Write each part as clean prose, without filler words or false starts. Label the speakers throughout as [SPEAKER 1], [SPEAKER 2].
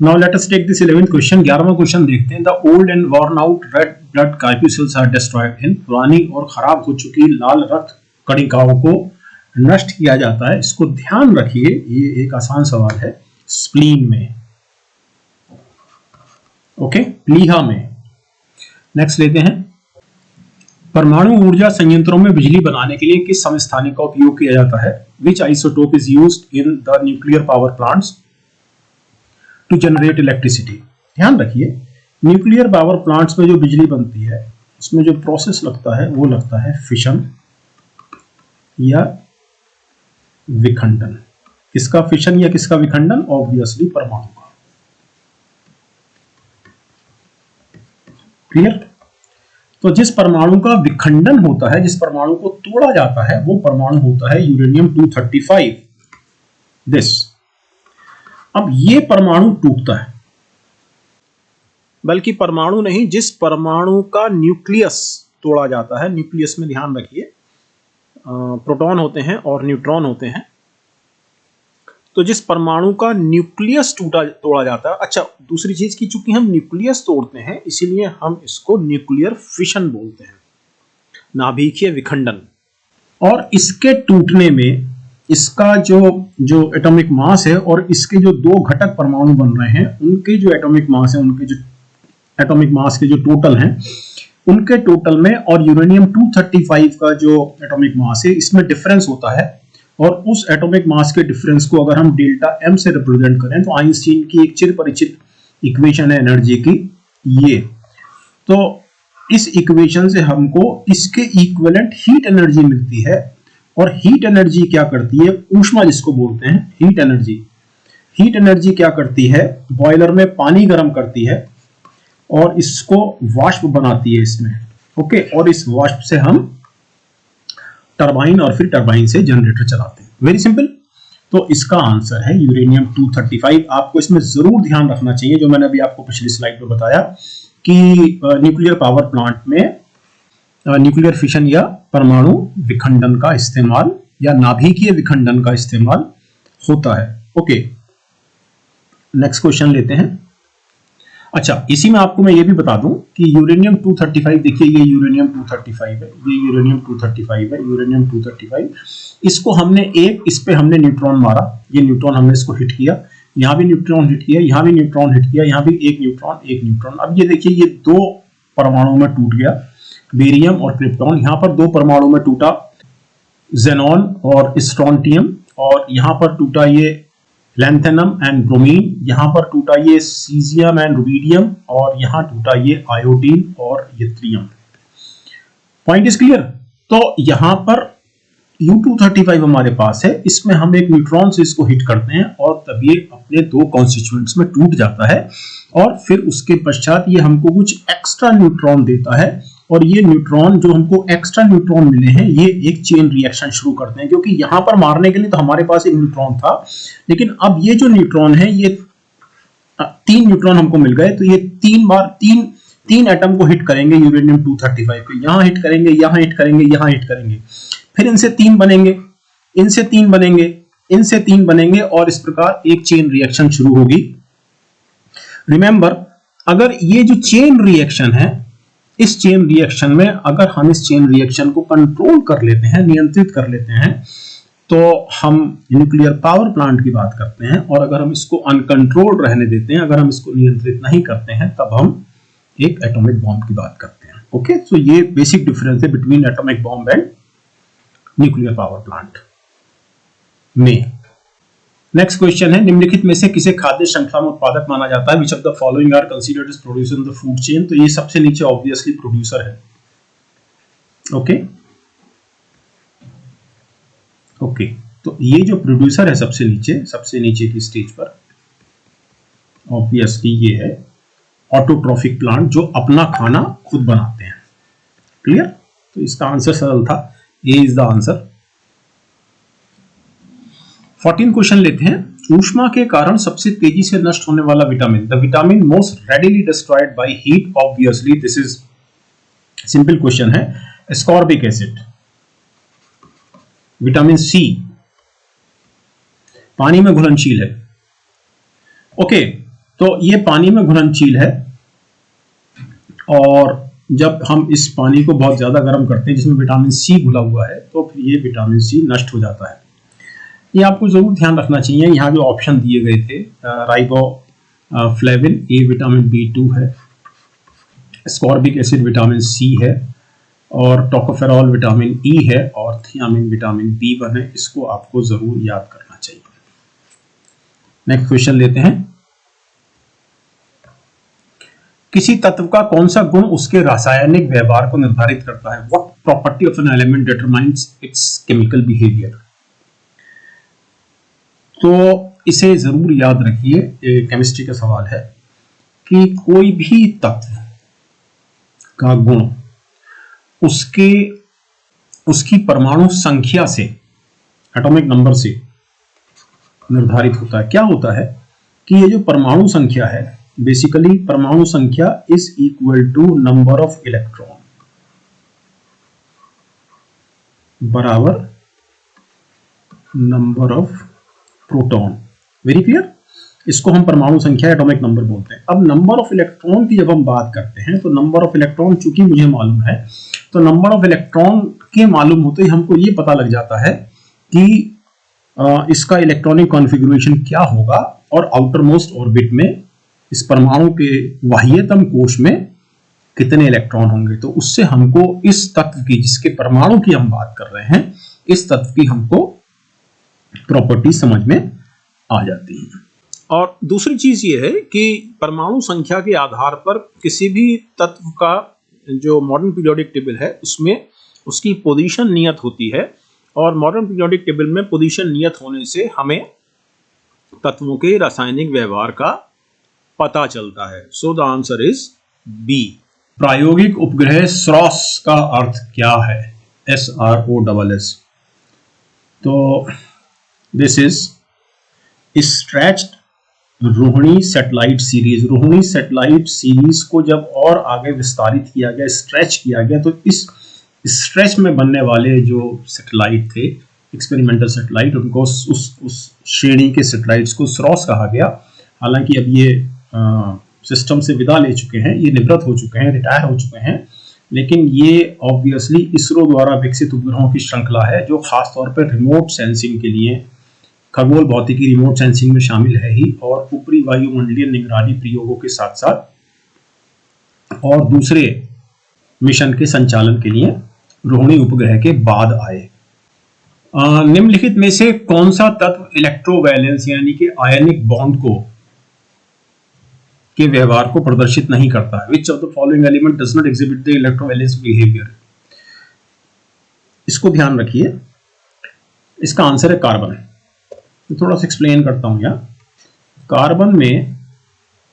[SPEAKER 1] Now let us take this 11th question. 11वां question देखते हैं। The old and worn out red blood corpuscles are destroyed in. पुरानी और खराब हो चुकी लाल रक्त कणिकाओं को नष्ट किया जाता है। इसको ध्यान रखिए, ये एक आसान सवाल है। स्प्लीन में, ओके, प्लीहा में। नेक्स्ट लेते हैं। परमाणु ऊर्जा संयंत्रों में बिजली बनाने के लिए किस समस्थानिक का उपयोग किया जाता है? Which isotope is used in the nuclear power plants to generate electricity? ध्यान रखिए, न्यूक्लियर पावर प्लांट्स में जो बिजली बनती है उसमें जो प्रोसेस लगता है वो लगता है फिशन या विखंडन। किसका फिशन या किसका विखंडन? ऑब्वियसली परमाणु का। क्लियर? तो जिस परमाणु का विखंडन होता है, जिस परमाणु को तोड़ा जाता है, वो परमाणु होता है यूरेनियम 235। दिस। अब ये परमाणु टूटता है, बल्कि परमाणु नहीं, जिस परमाणु का न्यूक्लियस तोड़ा जाता है। न्यूक्लियस में ध्यान रखिए प्रोटॉन होते हैं और न्यूट्रॉन होते हैं। तो जिस परमाणु का न्यूक्लियस तोड़ा जाता है, अच्छा दूसरी चीज की, चूंकि हम न्यूक्लियस तोड़ते हैं इसीलिए हम इसको न्यूक्लियर फिशन बोलते हैं, नाभिकीय विखंडन। और इसके टूटने में इसका जो एटॉमिक मास है और इसके जो दो घटक परमाणु बन रहे हैं उनके जो एटॉमिक मास है, उनके जो एटॉमिक मास के जो टोटल हैं, उनके टोटल में और यूरेनियम 235 का जो एटॉमिक मास है इसमें डिफरेंस होता है। और उस एटॉमिक मास के डिफरेंस को अगर हम डेल्टा एम से रिप्रेजेंट करें तो आइंस्टीन की एक चिर परिचित इक्वेशन है एनर्जी की, ये। तो इस इक्वेशन से हमको इसके इक्विवेलेंट हीट एनर्जी मिलती है। और हीट एनर्जी क्या करती है? ऊष्मा जिसको बोलते हैं, हीट एनर्जी। हीट एनर्जी क्या करती है? बॉयलर में पानी गर्म करती है और इसको वाष्प बनाती है इसमें, ओके। और इस वाष्प से हम टरबाइन और फिर टरबाइन से जनरेटर चलाते हैं। Very simple. तो इसका आंसर है यूरेनियम 235। आपको इसमें जरूर ध्यान रखना चाहिए, जो मैंने अभी आपको पिछली स्लाइड में बताया कि न्यूक्लियर पावर प्लांट में न्यूक्लियर फिशन या परमाणु विखंडन का इस्तेमाल या नाभिकीय विखंडन का इस्तेमाल होता है, ओके। नेक्स्ट क्वेश्चन लेते हैं। अच्छा, इसी में आपको मैं ये भी बता दूं कि यूरेनियम 235, देखिए ये यूरेनियम 235 है, ये यूरेनियम 235 है, यूरेनियम 235। इसको हमने इस पे हमने न्यूट्रॉन मारा, ये न्यूट्रॉन हमने इसको हिट किया, यहां भी न्यूट्रॉन हिट किया, यहां भी न्यूट्रॉन हिट किया, यहां भी एक न्यूट्रॉन। अब ये देखिए, ये दो परमाणु में टूट गया, बेरियम और क्रिप्टॉन। यहां पर दो परमाणु में टूटा, जेनॉन और स्ट्रोंटियम। और यहां पर टूटा ये लैंथेनम एंड ब्रोमीन, यहां पर टूटा ये सीजियम एंड रुबिडियम, और यहां टूटा ये आयोडीन और यत्रियम। Point is clear? तो यहां पर U235 हमारे पास है, इसमें हम एक न्यूट्रॉन से इसको हिट करते हैं और तब ये अपने दो कॉन्स्टिट्यूएंट्स में टूट जाता है। और फिर उसके पश्चात ये हमको कुछ एक्स्ट्रा न्यूट्रॉन देता है। और ये न्यूट्रॉन, जो हमको एक्स्ट्रा न्यूट्रॉन मिले हैं, ये एक चेन रिएक्शन शुरू करते हैं। क्योंकि यहां पर मारने के लिए तो हमारे पास एक न्यूट्रॉन था, लेकिन अब ये जो न्यूट्रॉन है, ये 3 न्यूट्रॉन हमको मिल गए। तो ये 3 बार तीन एटम को हिट करेंगे यूरेनियम 235 को। यहां हिट करेंगे, यहां हिट करेंगे, यहां हिट करेंगे, फिर इनसे 3 बनेंगे, इनसे 3 बनेंगे, इनसे 3 बनेंगे, और इस प्रकार एक चेन रिएक्शन शुरू होगी। रिमेंबर, अगर ये जो चेन रिएक्शन है, इस चेन रिएक्शन में अगर हम इस चेन रिएक्शन को कंट्रोल कर लेते हैं, नियंत्रित कर लेते हैं, तो हम न्यूक्लियर पावर प्लांट की बात करते हैं। और अगर हम इसको अनकंट्रोल्ड रहने देते हैं, अगर हम इसको नियंत्रित नहीं करते हैं, तब हम एक एटॉमिक बॉम्ब की बात करते हैं, ओके। सो ये बेसिक डिफरेंस है between atomic bomb and nuclear power plant में। नेक्स्ट क्वेश्चन है, निम्नलिखित में से किसे खाद्य श्रृंखला में उत्पादक माना जाता है? Which of the following are considered as producer in the food chain? तो ये सबसे नीचे ऑब्वियसली प्रोड्यूसर है, ओके। ओके, तो ये जो प्रोड्यूसर है सबसे नीचे की स्टेज पर, ऑब्वियसली ये है ऑटोट्रॉफिक प्लांट, जो अपना खाना खुद बनाते हैं। क्लियर? तो इसका आंसर सरल था, ए इज द आंसर। 14 क्वेश्चन लेते हैं। ऊष्मा के कारण सबसे तेजी से नष्ट होने वाला vitamin, the vitamin most readily destroyed by heat, obviously this is simple question है, एस्कॉर्बिक एसिड। विटामिन सी पानी में घुलनशील है, ओके। तो ये पानी में घुलनशील है, और जब हम इस पानी को बहुत ज्यादा गर्म करते हैं जिसमें विटामिन सी घुला हुआ है, तो फिर ये विटामिन सी नष्ट हो जाता है। ये आपको जरूर ध्यान रखना चाहिए। यहाँ जो ऑप्शन दिए गए थे, राइबोफ्लेविन ए विटामिन B2 है, स्कॉर्बिक एसिड विटामिन सी है, और टोकोफेरॉल विटामिन ई है, और थियामिन विटामिन B1 है। इसको आपको जरूर याद करना चाहिए। नेक्स्ट क्वेश्चन लेते हैं। किसी तत्व का कौन सा गुण उसके रासायनिक व्यवहार को निर्धारित करता है? What property of an element determines it's chemical behaviour? तो इसे जरूर याद रखिए, केमिस्ट्री का सवाल है कि कोई भी तत्व का गुण उसकी परमाणु संख्या से, एटॉमिक नंबर से निर्धारित होता है। क्या होता है कि ये जो परमाणु संख्या है, बेसिकली परमाणु संख्या is equal to number of electron बराबर number of proton. Very clear? इसको हम परमाणु संख्या, एटॉमिक नंबर बोलते हैं। अब नंबर ऑफ इलेक्ट्रॉन की जब हम बात करते हैं, तो नंबर ऑफ इलेक्ट्रॉन चूंकि मुझे मालूम है, तो नंबर ऑफ इलेक्ट्रॉन के मालूम होते ही हमको ये पता लग जाता है कि इसका इलेक्ट्रॉनिक कॉन्फ़िगरेशन क्या होगा, और आउटर मोस्ट ऑर्बिट में इस परमाणु के बाह्यतम कोश में कितने इलेक्ट्रॉन होंगे। तो उससे हमको इस तत्व की, जिसके परमाणु की हम बात कर रहे हैं, इस तत्व की हमको प्रॉपर्टी समझ में आ जाती है। और दूसरी चीज ये है कि परमाणु संख्या के आधार पर किसी भी तत्व का जो मॉडर्न पीरियोडिक टेबल है उसमें उसकी पोजीशन नियत होती है, और मॉडर्न पीरियोडिक टेबल में पोजीशन नियत होने से हमें तत्वों के रासायनिक व्यवहार का पता चलता है। So the answer is B. प्रायोगिक उपग्रह SROS का अर्थ क्या है? SROSS। तो this is stretched Rohini satellite series. Rohini satellite series को जब और आगे विस्तारित किया गया, स्ट्रेच किया गया, तो इस स्ट्रेच में बनने वाले जो सैटेलाइट थे, एक्सपेरिमेंटल सैटेलाइट, उनको उस श्रेणी के सैटेलाइट्स को SROS कहा गया। हालांकि अब ये सिस्टम से विदा ले चुके हैं, ये निवृत्त हो चुके हैं, रिटायर हो चुके हैं, लेकिन ये ऑब्वियसली इसरो द्वारा विकसित उपग्रहों की श्रृंखला है जो खासतौर पर रिमोट सेंसिंग के लिए, खगोल भौतिकी रिमोट सेंसिंग में शामिल है ही, और ऊपरी वायुमंडलीय निगरानी प्रयोगों के साथ साथ और दूसरे मिशन के संचालन के लिए रोहिणी उपग्रह के बाद आए। निम्नलिखित में से कौन सा तत्व इलेक्ट्रोवैलेंस यानी कि आयनिक बॉन्ड के व्यवहार को प्रदर्शित नहीं करता है? Which of the following element does not exhibit the electrovalence behaviour? इसको ध्यान रखिए, इसका आंसर है कार्बन। तो थोड़ा सा एक्सप्लेन करता हूं यहाँ। कार्बन में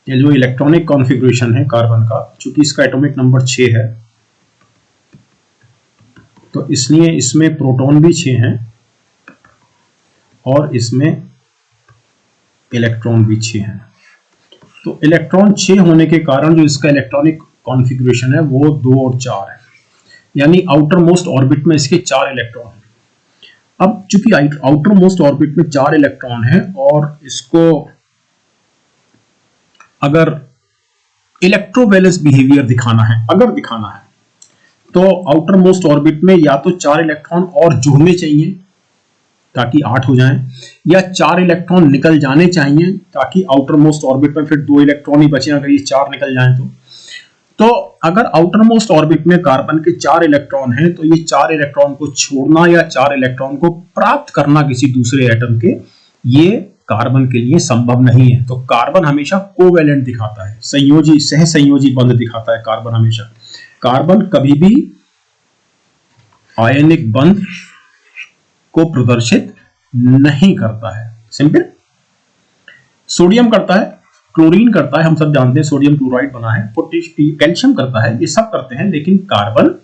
[SPEAKER 1] ये जो इलेक्ट्रॉनिक कॉन्फ़िगरेशन है कार्बन का, चूंकि इसका एटॉमिक नंबर 6 है, तो इसलिए इसमें प्रोटॉन भी 6 हैं और इसमें इलेक्ट्रॉन भी 6 हैं। तो इलेक्ट्रॉन 6 होने के कारण जो इसका इलेक्ट्रॉनिक कॉन्फ़िगरेशन है वो 2 और 4 है, यानी आउटर मोस्ट ऑर्बिट में इसके 4 इलेक्ट्रॉन हैं। अब चूंकि आउटर मोस्ट ऑर्बिट में 4 इलेक्ट्रॉन हैं और इसको अगर इलेक्ट्रोवैलेंस बिहेवियर दिखाना है, तो आउटर मोस्ट ऑर्बिट में या तो 4 इलेक्ट्रॉन और जुड़ने चाहिए ताकि 8 हो जाएं, या 4 इलेक्ट्रॉन निकल जाने चाहिए ताकि आउटर मोस्ट ऑर्बिट में फिर 2 इलेक्ट्रॉन ही बचे अगर ये 4 निकल जाएं तो अगर आउटर मोस्ट ऑर्बिट में कार्बन के 4 इलेक्ट्रॉन हैं तो ये 4 इलेक्ट्रॉन को छोड़ना या 4 इलेक्ट्रॉन को प्राप्त करना किसी दूसरे एटम के, ये कार्बन के लिए संभव नहीं है। तो कार्बन हमेशा कोवैलेंट दिखाता है, संयोजी, सह संयोजी बंध दिखाता है कार्बन हमेशा। कार्बन कभी भी आयनिक बंध को प्रदर्शित नहीं करता है। सिंपल। सोडियम करता है, क्लोरीन करता है, हम सब जानते हैं सोडियम क्लोराइड बना है, कैल्शियम करता है, ये सब करते हैं, लेकिन कार्बन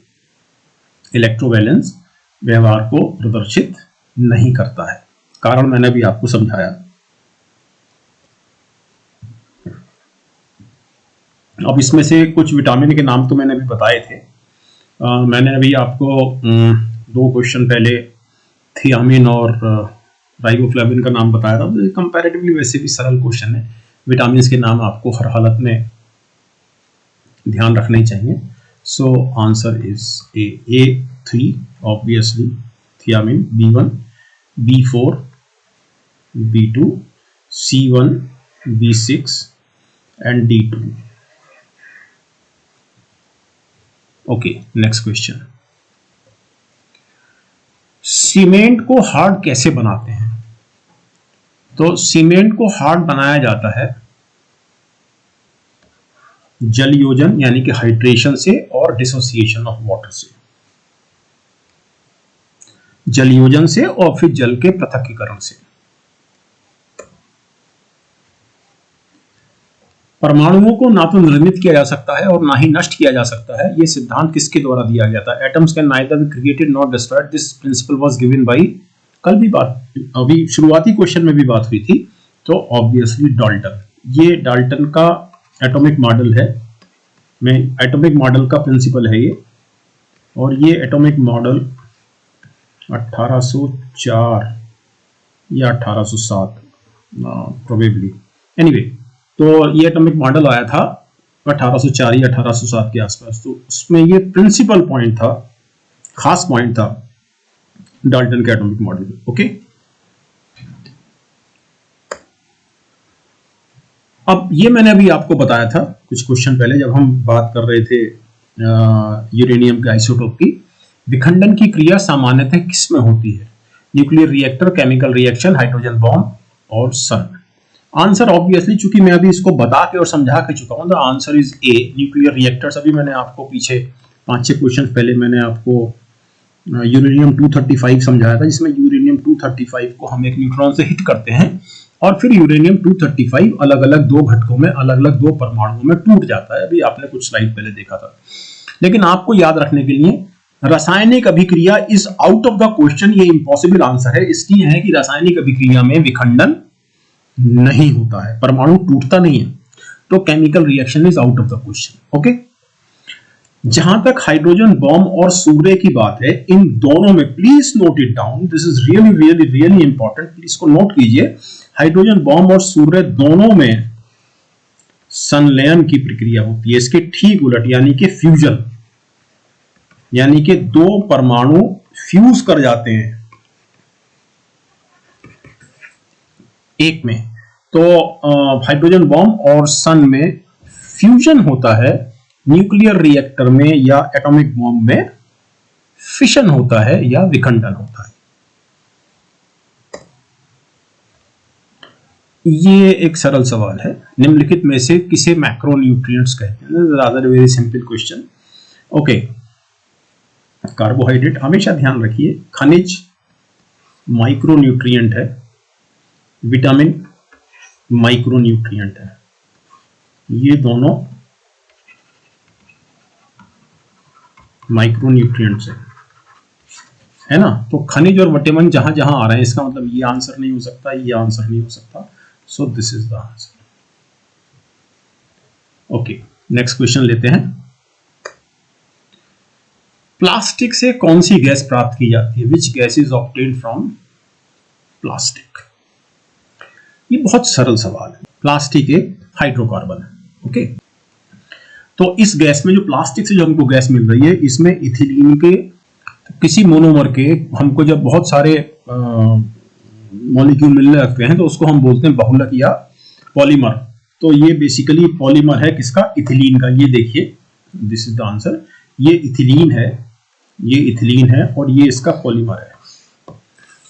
[SPEAKER 1] इलेक्ट्रोवैलेंस व्यवहार को प्रदर्शित नहीं करता है। कारण मैंने भी आपको समझाया। अब इसमें से कुछ विटामिन के नाम तो मैंने अभी बताए थे। मैंने अभी आपको 2 क्वेश्चन पहले थियामिन और राइबोफ्लेविन का नाम बताया था। कंपैरेटिवली वैसे भी सरल क्वेश्चन है, विटामिन के नाम आपको हर हालत में ध्यान रखने चाहिए। So answer is A3 obviously thiamine, B1, B4, B2, C1, B6 and D2. Okay, next question. Cement को हार्ड कैसे बनाते हैं? तो सीमेंट को हार्ड बनाया जाता है जल योजन यानी कि हाइड्रेशन से और डिसोसिएशन ऑफ वाटर से। जल योजन से और फिर जल के पृथक्कीकरण से। परमाणुओं को ना तो निर्मित किया जा सकता है और ना ही नष्ट किया जा सकता है। यह सिद्धांत किसके द्वारा दिया गया था? Atoms can neither be created not destroyed. This principle was given by, कल भी बात, अभी शुरुआती क्वेश्चन में भी बात हुई थी, तो ऑब्वियसली डाल्टन। ये डाल्टन का एटॉमिक मॉडल है, मैं एटॉमिक मॉडल का प्रिंसिपल है ये, और ये एटॉमिक मॉडल 1804 या 1807 प्रोबेबली, एनीवे, तो ये एटॉमिक मॉडल आया था 1804 या 1807 के आसपास। तो उसमें ये प्रिंसिपल पॉइंट था, खास पॉइंट था डाल्टन के एटॉमिक मॉडल। ओके, अब ये मैंने अभी आपको बताया था कुछ क्वेश्चन पहले जब हम बात कर रहे थे यूरेनियम के आइसोटोप की। विखंडन की क्रिया सामान्यतः किसमें होती है? Nuclear reactor, chemical reaction, hydrogen bomb और सन। आंसर ऑब्वियसली, चूंकि मैं अभी इसको बता के और समझा के चुका हूं, the answer is a, nuclear reactors. अभी मैंने आपको पीछे 5-6 क्वेश्चन पहले मैंने आपको यूरेनियम 235 समझाया था, जिसमें यूरेनियम 235 को हम एक न्यूट्रॉन से हिट करते हैं और फिर यूरेनियम 235 अलग अलग दो घटकों में, अलग अलग दो परमाणुओं में टूट जाता है। अभी आपने कुछ स्लाइड पहले देखा था। लेकिन आपको याद रखने के लिए, रासायनिक अभिक्रिया is out of the question. ये इम्पॉसिबल आंसर है, इसलिए है कि रासायनिक अभिक्रिया में विखंडन नहीं होता है, परमाणु टूटता नहीं है, तो chemical reaction is out of the question. Okay, जहां तक हाइड्रोजन बॉम्ब और सूर्य की बात है, इन दोनों में, please note it down, this is really really really important, please को नोट कीजिए। हाइड्रोजन बॉम्ब और सूर्य दोनों में संलयन की प्रक्रिया होती है, इसके ठीक उलट, यानी कि फ्यूजन, यानी कि दो परमाणु फ्यूज कर जाते हैं एक में। तो हाइड्रोजन बॉम्ब और सन में फ्यूजन होता है, न्यूक्लियर रिएक्टर में या एटॉमिक बॉम्ब में फिशन होता है या विखंडन होता है। ये एक सरल सवाल है। निम्नलिखित में से किसे मैक्रोन्यूट्रिएंट्स कहते हैं? Rather very simple question. Okay, carbohydrate, हमेशा ध्यान रखिए, खनिज माइक्रोन्यूट्रिएंट है, विटामिन माइक्रोन्यूट्रिएंट है, ये दोनों माइक्रोन्यूट्रिएंट्स है ना। तो खनिज और विटामिन जहां जहां आ रहे हैं, इसका मतलब ये आंसर नहीं हो सकता, ये आंसर नहीं हो सकता। So this is the answer. Okay, next question लेते हैं। प्लास्टिक से कौन सी गैस प्राप्त की जाती है? Which gas is obtained from plastic? ये बहुत सरल सवाल है। प्लास्टिक एक हाइड्रोकार्बन है। ओके, तो इस गैस में, जो प्लास्टिक से जो हमको गैस मिल रही है, इसमें इथिलीन के किसी मोनोमर के हमको जब बहुत सारे मॉलिक्यूल मिलने लगते हैं तो उसको हम बोलते हैं बहुलक या पॉलीमर। तो ये बेसिकली पॉलीमर है किसका? इथिलीन का। ये देखिए, दिस इज द आंसर। ये इथिलीन है, ये इथिलीन है और ये इसका पॉलीमर है,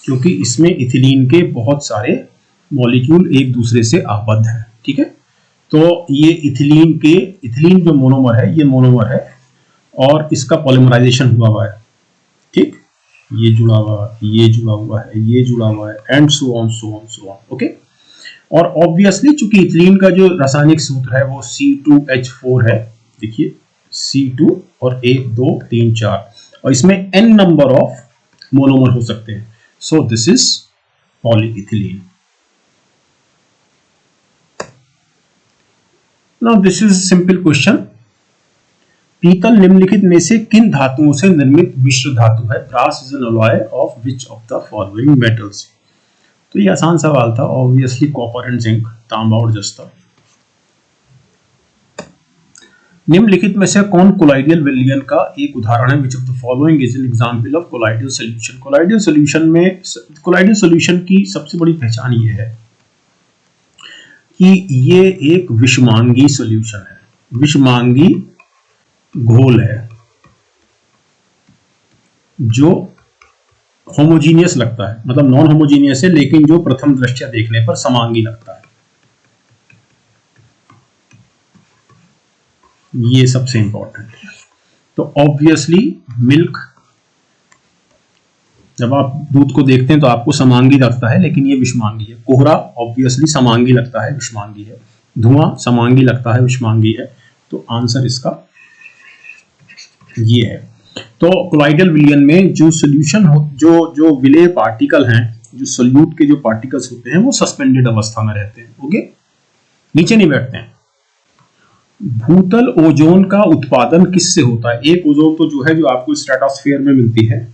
[SPEAKER 1] क्योंकि इसमें इथिलीन के बहुत सारे मॉलिक्यूल एक दूसरे से आबद्ध हैं। ठीक है, तो ये इथिलीन जो मोनोमर है, ये मोनोमर है और इसका पॉलीमराइजेशन हुआ है। ठीक, ये जुड़ा हुआ, ये जुड़ा हुआ है, ये जुड़ा हुआ है, and so on so on so on. Okay, और ऑब्वियसली चूंकि इथिलीन का जो रासायनिक सूत्र है वो C2H4 है। देखिए, C2 और 1 2 3 4, और इसमें n नंबर ऑफ मोनोमर हो सकते हैं। So this is polyethylene. Now this is simple question. पीतल निम्नलिखित में से किन धातुओं से निर्मित मिश्र धातु है? Brass is an alloy of which of the following metals? तो ये आसान सवाल था, ऑब्वियसली कॉपर एंड जिंक, तांबा और जस्ता। निम्नलिखित में से कौन कोलाइडियल विलयन का एक उदाहरण है? Which of the following is an example of colloidal solution? Colloidal solution की सबसे बड़ी पहचान ये है कि ये एक विषमांगी सॉल्यूशन है, विषमांगी घोल है जो होमोजीनियस लगता है, मतलब नॉन होमोजीनियस है, लेकिन जो प्रथम दृष्टया देखने पर समांगी लगता है। ये सबसे इंपॉर्टेंट है। तो ऑब्वियसली मिल्क, जब आप दूध को देखते हैं तो आपको समांगी लगता है, लेकिन ये विषमांगी है। कोहरा ऑब्वियसली समांगी लगता है, विषमांगी है। धुआं समांगी लगता है, विषमांगी है। तो आंसर इसका ये है। तो कोलाइडल विलयन में जो सॉल्यूशन हो, जो विलेय पार्टिकल हैं, जो सोल्यूट के जो पार्टिकल्स होते हैं वो सस्पेंडेड अवस्था में रहते हैं। ओके, नीचे नहीं बैठते हैं। भूतल ओजोन का उत्पादन किससे होता है? एक ओजोन तो जो है जो आपको स्ट्रेटोस्फेयर में मिलती है,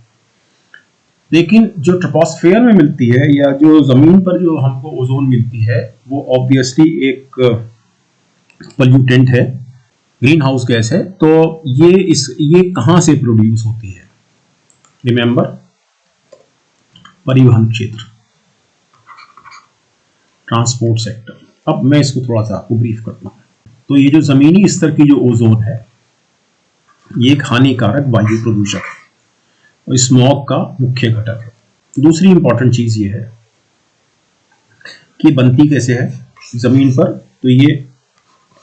[SPEAKER 1] लेकिन जो ट्रोपोस्फेयर में मिलती है या जो जमीन पर जो हमको ओजोन मिलती है वो ऑब्वियसली एक पोल्यूटेंट है, ग्रीन हाउस गैस है। तो ये कहां से प्रोड्यूस होती है? रिमेंबर, परिवहन क्षेत्र, ट्रांसपोर्ट सेक्टर। अब मैं इसको थोड़ा सा आपको ब्रीफ करता हूं। तो ये जो जमीनी स्तर की जो ओजोन है ये एक हानिकारक वायु प्रदूषक है और स्मॉग का मुख्य घटक है। दूसरी इंपॉर्टेंट चीज ये है कि बनती कैसे है जमीन पर। तो ये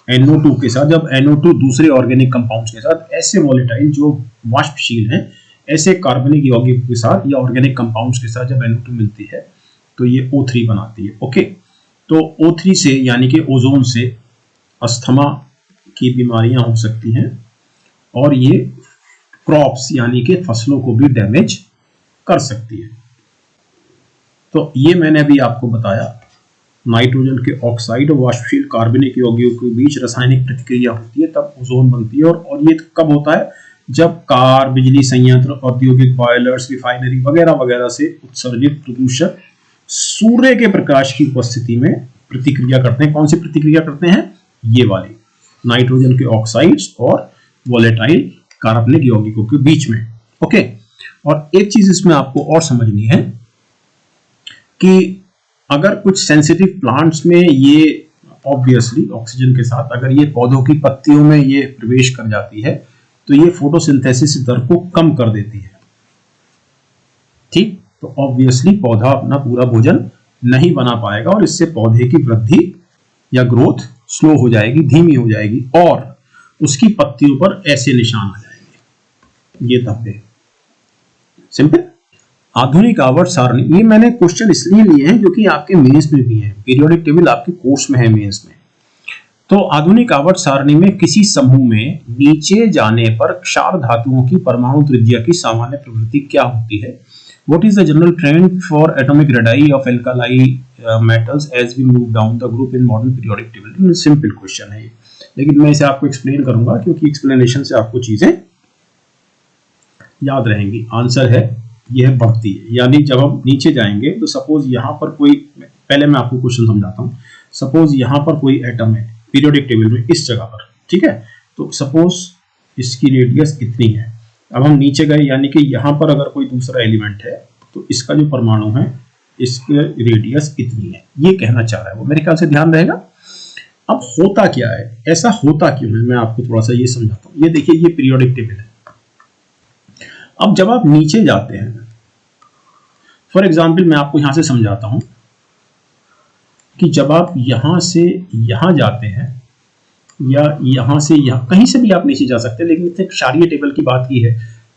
[SPEAKER 1] NO2 के साथ, जब NO2 दूसरे ऑर्गेनिक कंपाउंड्स के साथ, ऐसे वॉलेटाइल जो वाष्पशील हैं, ऐसे कार्बनिक यौगिकों के साथ या ऑर्गेनिक कंपाउंड्स के साथ जब NO2 मिलती है तो ये O3 बनाती है। ओके, तो O3 से यानी कि ओजोन से अस्थमा की बीमारियां हो सकती हैं और ये क्रॉप्स यानी कि फसलों को भी डैमेज कर सकती है। तो ये मैंने अभी आपको बताया, नाइट्रोजन के ऑक्साइड और वाष्पशील कार्बनिक यौगिकों के बीच रासायनिक प्रतिक्रिया होती है तब ओजोन बनती है। और ये कब होता है? जब कार, बिजली संयंत्र, औद्योगिक बॉयलर्स, रिफाइनरी वगैरह वगैरह से उत्सर्जित प्रदूषक सूर्य के प्रकाश की उपस्थिति में प्रतिक्रिया करते हैं। कौन सी प्रतिक्रिया करते हैं? ये वाली, नाइट्रोजन के ऑक्साइड्स और वोलेटाइल कार्बनिक यौगिकों के बीच में। ओके, और एक चीज इसमें आपको और समझनी है कि अगर कुछ सेंसिटिव प्लांट्स में ये ऑब्वियसली ऑक्सीजन के साथ अगर ये पौधों की पत्तियों में ये प्रवेश कर जाती है तो ये फोटोसिंथेसिस दर को कम कर देती है। ठीक, तो ऑब्वियसली पौधा अपना पूरा भोजन नहीं बना पाएगा और इससे पौधे की वृद्धि या ग्रोथ स्लो हो जाएगी, धीमी हो जाएगी और उसकी पत्तियों पर ऐसे निशान आ जाएंगे, ये धब्बे। सिंपल। आधुनिक आवर्त सारणी, ये मैंने क्वेश्चन इसलिए लिए हैं क्योंकि आपके मेंस में भी है, पीरियोडिक टेबल आपके कोर्स में है मेंस में। तो आधुनिक आवर्त सारणी में किसी समूह में नीचे जाने पर क्षार धातुओं की परमाणु त्रिज्या की सामान्य प्रवृत्ति क्या होती है? What is the general trend for atomic radii of alkali metals as we move down the group in modern periodic table? Simple question है ये, लेकिन मैं इसे आपको एक्सप्लेन करूंगा क्योंकि एक्सप्लेनेशन से आपको चीजें याद रहेंगी। आंसर है यह बढ़ती है, यानी जब हम नीचे जाएंगे तो सपोज यहां पर कोई, पहले मैं आपको क्वेश्चन समझाता हूं। सपोज यहां पर कोई एटम है पीरियोडिक टेबल में इस जगह पर, ठीक है, तो सपोज इसकी रेडियस इतनी है। अब हम नीचे गए यानी कि यहां पर अगर कोई दूसरा एलिमेंट है तो इसका जो परमाणु है इसकी रेडियस इतनी है, ये कहना चाह रहा है वो, मेरे ख्याल से ध्यान रहेगा। अब होता क्या है, ऐसा होता क्यों है, मैं आपको थोड़ा सा ये समझाता हूं। ये देखिए, ये पीरियोडिक टेबल है। अब जब आप नीचे जाते हैं, फॉर एग्जाम्पल मैं आपको यहां से समझाता हूं कि जब आप यहां से यहां जाते हैं या यहां से यहां, कहीं से भी आप नीचे जा सकते हैं, लेकिन इतने क्षारीय टेबल की बात की है,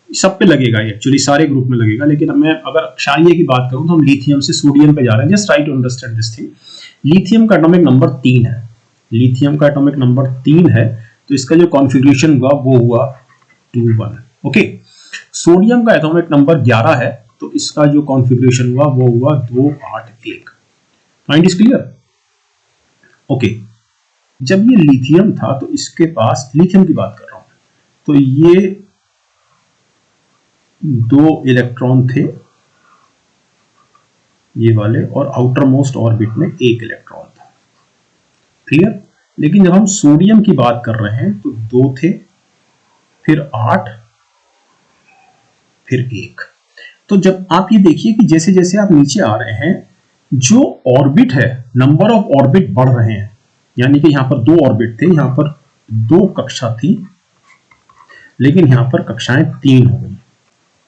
[SPEAKER 1] सब पे लगेगा, एक्चुअली सारे ग्रुप में लगेगा। लेकिन मैं अगर क्षारीय की बात करूं तो हम लिथियम से सोडियम पे जा रहे हैं। Just try to understand this thing. Lithium का एटॉमिक नंबर 3 है, लिथियम का एटॉमिक नंबर 3 है, तो इसका जो कॉन्फ़िगरेशन हुआ वो हुआ 2-1। ओके, सोडियम का एटॉमिक नंबर 11 है, तो इसका जो कॉन्फ़िगरेशन हुआ वो हुआ 2-8-1। Point is clear? ओके, जब ये लिथियम था तो इसके पास, लिथियम की बात कर रहा हूं, तो ये 2 इलेक्ट्रॉन थे ये वाले, और आउटर मोस्ट ऑर्बिट में 1 इलेक्ट्रॉन था। क्लियर? लेकिन जब हम सोडियम की बात कर रहे हैं तो 2 थे, फिर 8, फिर 1। तो जब आप ये देखिए कि जैसे जैसे आप नीचे आ रहे हैं, जो ऑर्बिट है, नंबर ऑफ ऑर्बिट बढ़ रहे हैं। यानी कि यहां पर 2 ऑर्बिट थे, यहां पर 2 कक्षा थी, लेकिन यहां पर कक्षाएं 3 हो गई।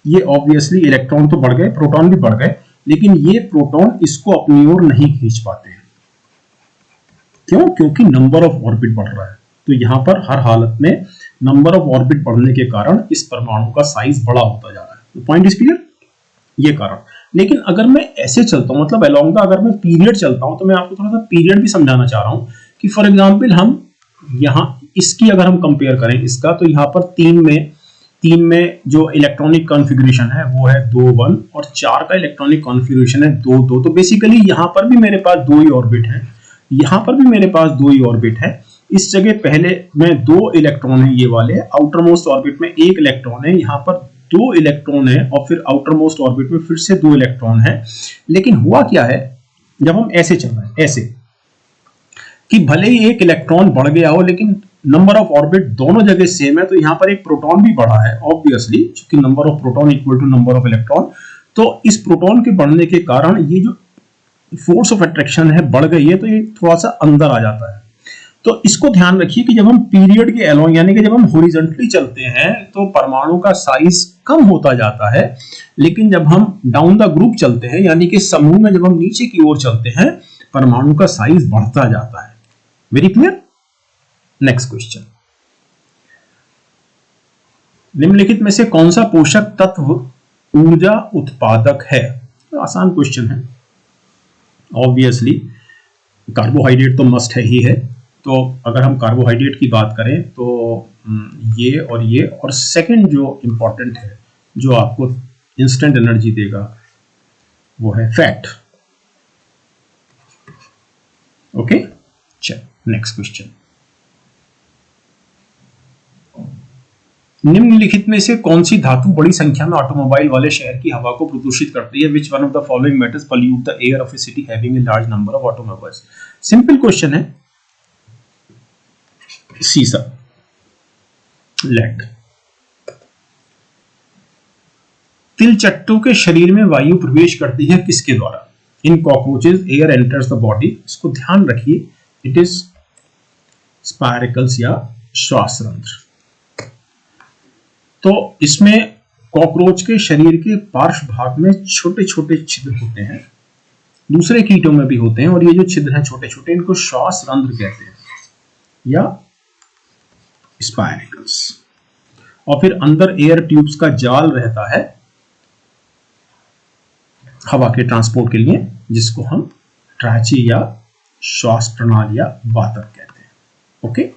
[SPEAKER 1] ये ऑब्वियसली इलेक्ट्रॉन तो बढ़ गए, प्रोटॉन भी बढ़ गए, लेकिन ये प्रोटॉन इसको अपनी ओर नहीं खींच पाते हैं। क्यों? क्योंकि नंबर ऑफ ऑर्बिट बढ़ रहा है। तो यहां पर हर हालत में नंबर ऑफ ऑर्बिट बढ़ने के कारण इस परमाणु का साइज बड़ा होता जा रहा है। Point is clear? ये कारण। लेकिन अगर मैं ऐसे चलता हूं, मतलब अलोंग द, अगर मैं पीरियड चलता हूं, तो मैं आपको थोड़ा सा पीरियड भी समझाना चाह रहा हूं कि फॉर एग्जांपल हम यहां इसकी अगर हम कंपेयर करें इसका, तो यहां पर 3 में जो इलेक्ट्रॉनिक कॉन्फ़िगरेशन है वो है 2 1, और 4 का इलेक्ट्रॉनिक कॉन्फ़िगरेशन है 2 2। तो बेसिकली यहां पर भी मेरे पास 2 ही ऑर्बिट है, यहां पर भी मेरे पास 2 ही ऑर्बिट है। इस जगह पहले में 2 इलेक्ट्रॉन है, ये वाले आउटर मोस्ट ऑर्बिट में 1 इलेक्ट्रॉन है, यहां पर 2 इलेक्ट्रॉन है, और फिर आउटर मोस्ट ऑर्बिट में फिर से 2 इलेक्ट्रॉन है। लेकिन हुआ क्या है, जब हम ऐसे चल रहे हैं, ऐसे कि भले ही 1 इलेक्ट्रॉन बढ़ गया हो, लेकिन नंबर ऑफ ऑर्बिट दोनों जगह सेम है, तो यहां पर एक प्रोटॉन भी बढ़ा है ऑब्वियसली, क्योंकि number of proton equal to number of electron. तो इस प्रोटॉन के बढ़ने के कारण ये जो फोर्स ऑफ अट्रैक्शन है बढ़ गई है, तो ये थोड़ा सा अंदर आ जाता है। तो इसको ध्यान रखिए कि जब हम पीरियड के अलोंग, यानी कि जब हम हॉरिजॉन्टली चलते हैं, तो परमाणु का साइज कम होता जाता है। लेकिन जब हम डाउन द ग्रुप चलते हैं, यानी कि समूह में जब हम नीचे की ओर चलते हैं, परमाणु का साइज बढ़ता जाता है। Very clear? नेक्स्ट क्वेश्चन, निम्नलिखित में से कौन सा पोषक तत्व ऊर्जा उत्पादक है? तो आसान क्वेश्चन है। ऑब्वियसली कार्बोहाइड्रेट तो मस्ट है ही है। तो अगर हम कार्बोहाइड्रेट की बात करें तो ये, और सेकंड जो इंपॉर्टेंट है, जो आपको इंस्टेंट एनर्जी देगा, वो है फैट। ओके, चल नेक्स्ट क्वेश्चन, निम्नलिखित में से कौन सी धातु बड़ी संख्या में ऑटोमोबाइल वाले शहर की हवा को प्रदूषित करती है? Which one of the following metals pollute the air of A city having a large number of automobiles? Simple question है, सीसा, लेड। तिलचट्टू के शरीर में वायु प्रवेश करती है किसके द्वारा? In cockroaches air enters the body. इसको ध्यान रखिए, इट इज स्पायरिकल्स या श्वासरंध्र। तो इसमें कॉकरोच के शरीर के पार्श्व भाग में छोटे छोटे छिद्र होते हैं, दूसरे कीटों में भी होते हैं, और ये जो छिद्र हैं छोटे छोटे, इनको श्वासरंध्र कहते हैं या स्पायरिकल्स। और फिर अंदर एयर ट्यूब्स का जाल रहता है हवा के ट्रांसपोर्ट के लिए, जिसको हम ट्रैची या श्वास प्रणाली या वातक कहते हैं। ओके।